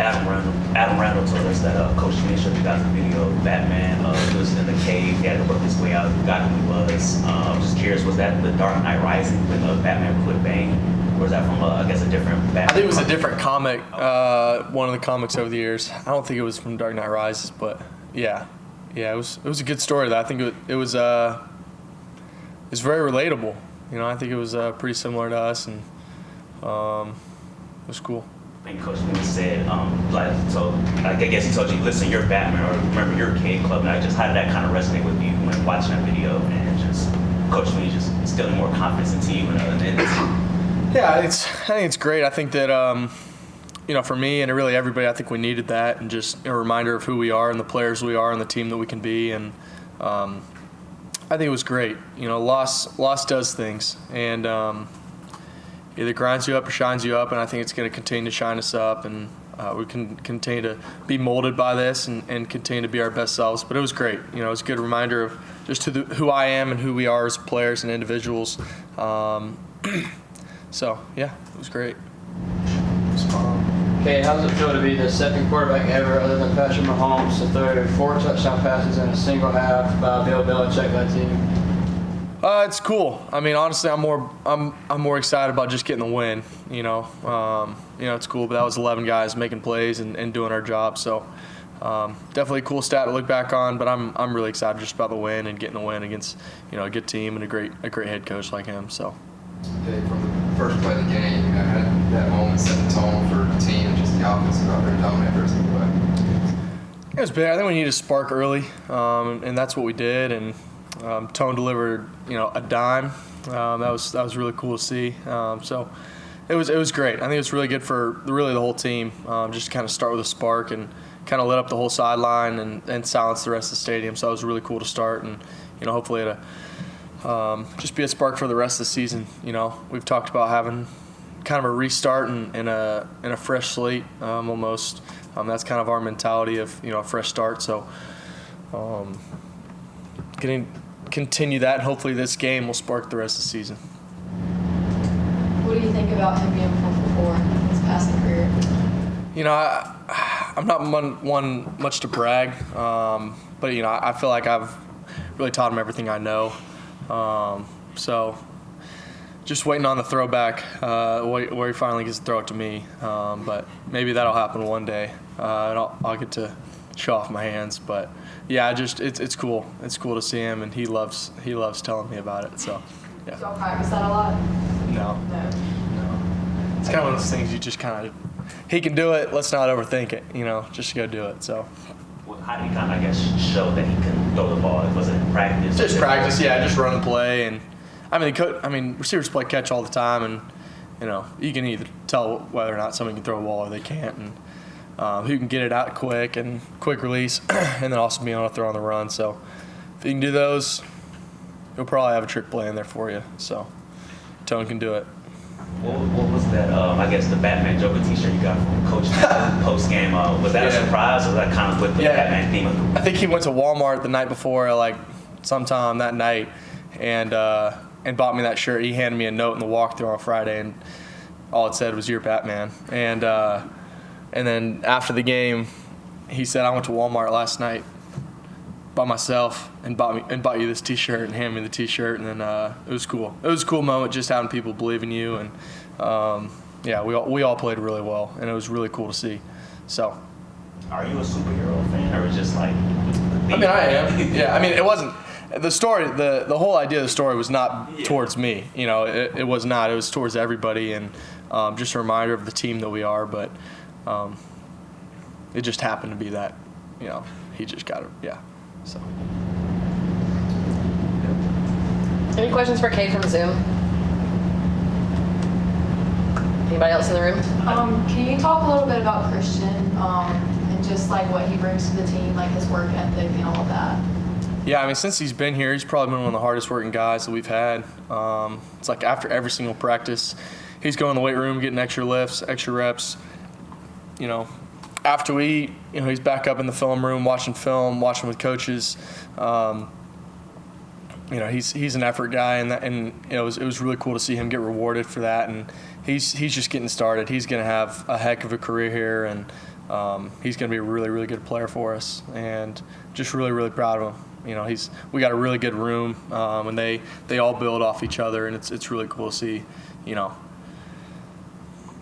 Adam Randall told us that Coach Swinney showed you guys a video of Batman. He was in the cave. He had to work his way out. He got who he was. I'm just curious, was that The Dark Knight Rising when Batman quit Bane? Or is that from, I guess, a different Batman? I think it was a different comic, one of the comics over the years. I don't think it was from Dark Knight Rises, but yeah, it was a good story. Though. I think it was very relatable. I think it was pretty similar to us, and it was cool. And Coach Swinney said, I guess he told you, listen, you're Batman, or remember, you're Cade Klubnik. Just how did that kind of resonate with you when watching that video, and just Coach Swinney just instilling more confidence into you? Yeah, I think it's great. I think that for me and really everybody, I think we needed that, and just a reminder of who we are and the players we are and the team that we can be, and I think it was great. Loss does things, and either grinds you up or shines you up, and I think it's going to continue to shine us up, and we can continue to be molded by this and continue to be our best selves. But it was great. It was a good reminder of just who I am and who we are as players and individuals. So, yeah, it was great. Okay, how does it feel to be the second quarterback ever, other than Patrick Mahomes, to throw 4 touchdown passes in a single half by Bill Belichick that team? It's cool. I mean, honestly, I'm more excited about just getting the win. It's cool, but that was 11 guys making plays and doing our job. So, definitely a cool stat to look back on. But I'm really excited just about the win and getting the win against a good team and a great head coach like him. So. Okay, from the first play of the game, how did that moment set the tone for the team and just the offense go out there and dominate every single play? It was big. I think we needed a spark early, and that's what we did. And Tone delivered, a dime. That was really cool to see. So it was great. I think it was really good for really the whole team. Just to kind of start with a spark and kind of lit up the whole sideline and silence the rest of the stadium. So it was really cool to start, and hopefully just be a spark for the rest of the season. We've talked about having kind of a restart and a fresh slate almost. That's kind of our mentality of a fresh start. So continue that, and hopefully this game will spark the rest of the season. What do you think about him being 4-for-4 in his passing career? I'm not one much to brag, but I feel like I've really taught him everything I know. So just waiting on the throwback where he finally gets to throw it to me. But maybe that'll happen one day, and I'll get to show off my hands. But yeah, it's cool. It's cool to see him, and he loves telling me about it. So yeah. Do y'all practice that a lot? No. It's kind of one of those things you just kind of, he can do it. Let's not overthink it. Just go do it. So. How did he kind of, I guess, show that he can throw the ball? Was it practice? Just practice, yeah. Just run the play, and receivers play catch all the time, and you can either tell whether or not somebody can throw a ball or they can't, and who can get it out quick and quick release, and then also be able to throw on the run. So if you can do those, you'll probably have a trick play in there for you. So Tone can do it. What was that? I guess the Batman Joker T-shirt you got from Coach post game. Was that a surprise, or was that kind of with the Batman theme? I think he went to Walmart the night before, like sometime that night, and bought me that shirt. He handed me a note in the walkthrough on Friday, and all it said was "You're Batman." And then after the game, he said, "I went to Walmart last night by myself and bought you this T-shirt and handed me the T-shirt." And then it was cool. It was a cool moment just having people believe in you, and we all played really well, and it was really cool to see. So, are you a superhero fan, or just like? I am. Yeah, it wasn't the story. The whole idea of the story was not towards me. It was not. It was towards everybody, and just a reminder of the team that we are. But it just happened to be that. He just got it. Yeah. So. Any questions for Cade from Zoom? Anybody else in the room? Can you talk a little bit about Christian and just like what he brings to the team, like his work ethic and all of that? Yeah, since he's been here, he's probably been one of the hardest working guys that we've had. It's like after every single practice, he's going in the weight room, getting extra lifts, extra reps. After we eat, he's back up in the film room, watching film, watching with coaches. He's an effort guy, and it was really cool to see him get rewarded for that. And he's just getting started. He's going to have a heck of a career here, and he's going to be a really, really good player for us, and just really, really proud of him. You know, we got a really good room, and they all build off each other, and it's really cool to see, you know,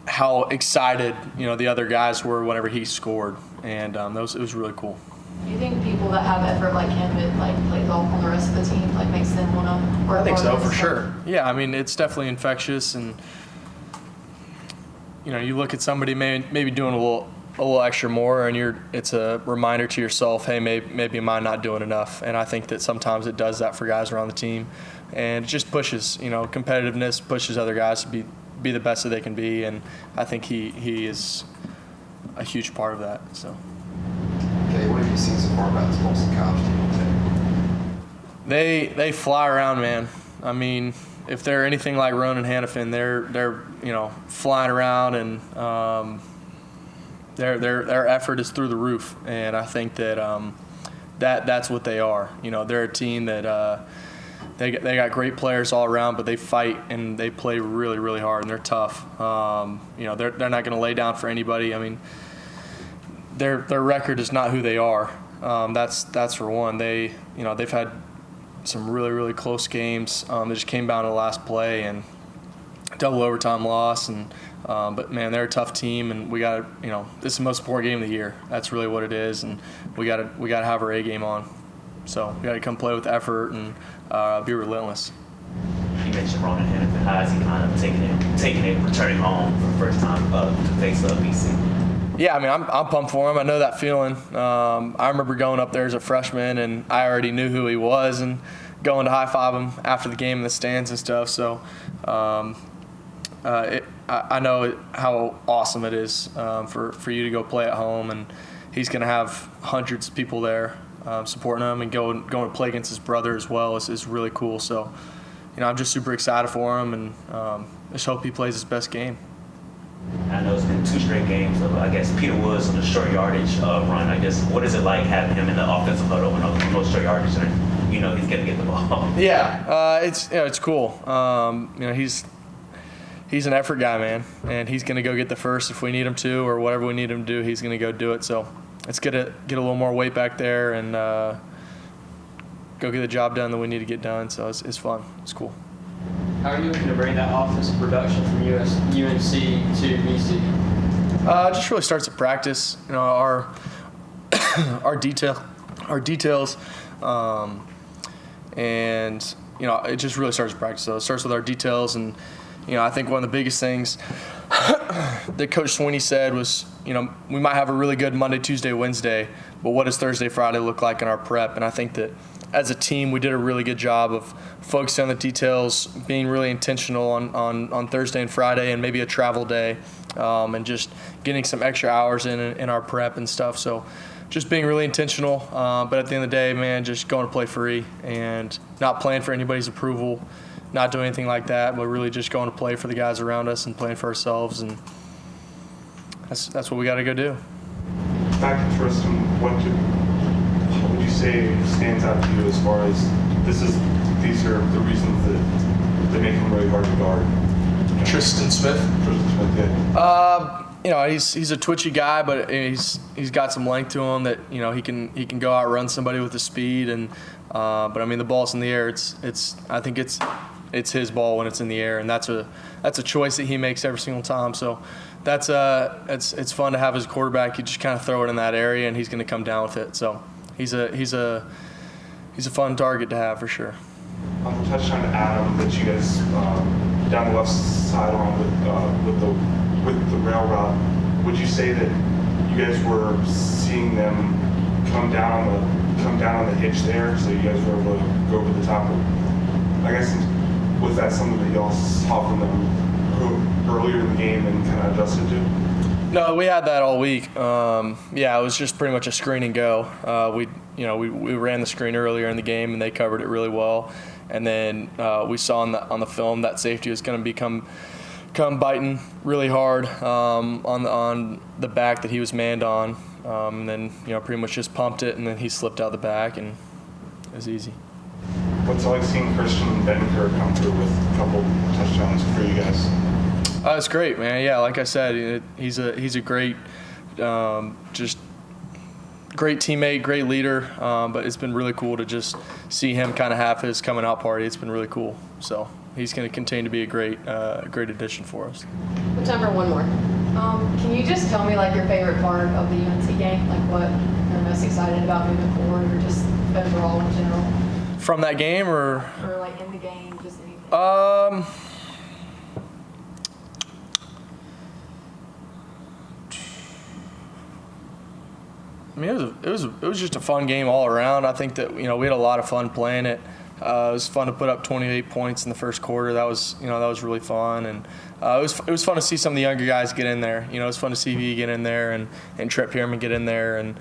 how excited, you know, the other guys were whenever he scored, and it was really cool. Do you think people that have effort like him, it like plays off on the rest of the team, like makes them want to work? I think so, harder for and sure. Yeah, I mean, it's definitely infectious, and you know, you look at somebody maybe doing a little extra more, and it's a reminder to yourself, hey, maybe am I not doing enough? And I think that sometimes it does that for guys around the team, and it just pushes, you know, competitiveness pushes other guys to be the best that they can be, and I think he is a huge part of that. So. Okay, what have you seen so far about this Folsom College team? They fly around, man. I mean, if they're anything like Ronan Hanafin, they're you know, flying around, and their effort is through the roof, and I think that that's what they are. You know, they're a team that they got great players all around, but they fight and they play really, really hard, and they're tough. You know, they're not going to lay down for anybody. I mean, their record is not who they are. That's for one. They've had some really, really close games. They just came down to the last play and double overtime loss, and but man, they're a tough team, and we got to, you know, this is the most important game of the year. That's really what it is, and we got to have our A game on. So we got to come play with effort and be relentless. You mentioned Ronan Hanafin. How is he kind of taking it, returning home for the first time to face BC? Yeah, I mean, I'm pumped for him. I know that feeling. I remember going up there as a freshman, and I already knew who he was, and going to high-five him after the game in the stands and stuff. So I know how awesome it is for you to go play at home, and he's going to have hundreds of people there supporting him, and going to play against his brother as well is really cool. So, you know, I'm just super excited for him, and just hope he plays his best game. I know it's been 2 straight games of, I guess, Peter Woods on the short yardage run. I guess, what is it like having him in the offensive huddle on those short yardage, and you know he's going to get the ball? Yeah, it's cool. You know, he's an effort guy, man, and he's going to go get the first if we need him to, or whatever we need him to do, he's going to go do it. So let's get a little more weight back there and go get the job done that we need to get done. So it's fun. It's cool. How are you looking to bring that offensive production from UNC to BC? Just really starts at practice. You know, our details, and you know, it just really starts at practice. So it starts with our details, and you know, I think one of the biggest things that Coach Swinney said was, you know, we might have a really good Monday, Tuesday, Wednesday, but what does Thursday, Friday look like in our prep? And I think that as a team, we did a really good job of focusing on the details, being really intentional on Thursday and Friday, and maybe a travel day, and just getting some extra hours in our prep and stuff. So just being really intentional, but at the end of the day, man, just going to play free and not playing for anybody's approval, not doing anything like that, but really just going to play for the guys around us and playing for ourselves, and that's what we got to go do. Back to Tristan, what would you say stands out to you as far as these are the reasons that make him really hard to guard? Tristan Smith. Yeah. You know, he's a twitchy guy, but he's got some length to him that, you know, he can go out run somebody with the speed, and but I mean, the ball's in the air. I think it's his ball when it's in the air, and that's a choice that he makes every single time. So it's fun to have as a quarterback. You just kind of throw it in that area, and he's going to come down with it. So he's a fun target to have for sure. On the touchdown to Adam that you guys down the left sideline with the rail route, would you say that you guys were seeing them come down on the hitch there, so you guys were able to go over the top of? I guess, was that something that y'all saw from them earlier in the game and kind of adjusted to? No, we had that all week. Yeah, it was just pretty much a screen and go. We ran the screen earlier in the game, and they covered it really well. And then we saw on the film that safety was going to come biting really hard on the back that he was manned on, and then pretty much just pumped it, and then he slipped out the back, and it was easy. What's it like seeing Christian Bentancur come through with a couple touchdowns for you guys? It's great, man. Yeah, like I said, he's a great just great teammate, great leader. But it's been really cool to just see him kind of have his coming out party. It's been really cool. So he's going to continue to be a great addition for us. We have time for one more. Can you just tell me like your favorite part of the UNC game? Like what you're most excited about moving forward, or just overall in general? From that game, or like in the game, just anything? I mean, it was just a fun game all around. I think that we had a lot of fun playing it. It was fun to put up 28 points in the first quarter. That was really fun, and it was fun to see some of the younger guys get in there. It was fun to see V get in there and Trent Pierman get in there and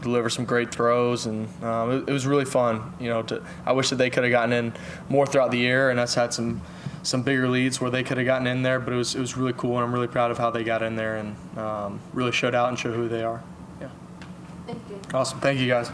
deliver some great throws, and it was really fun. I wish that they could have gotten in more throughout the year, and us had some bigger leads where they could have gotten in there. But it was really cool, and I'm really proud of how they got in there and really showed out and showed who they are. Yeah. Thank you. Awesome. Thank you, guys.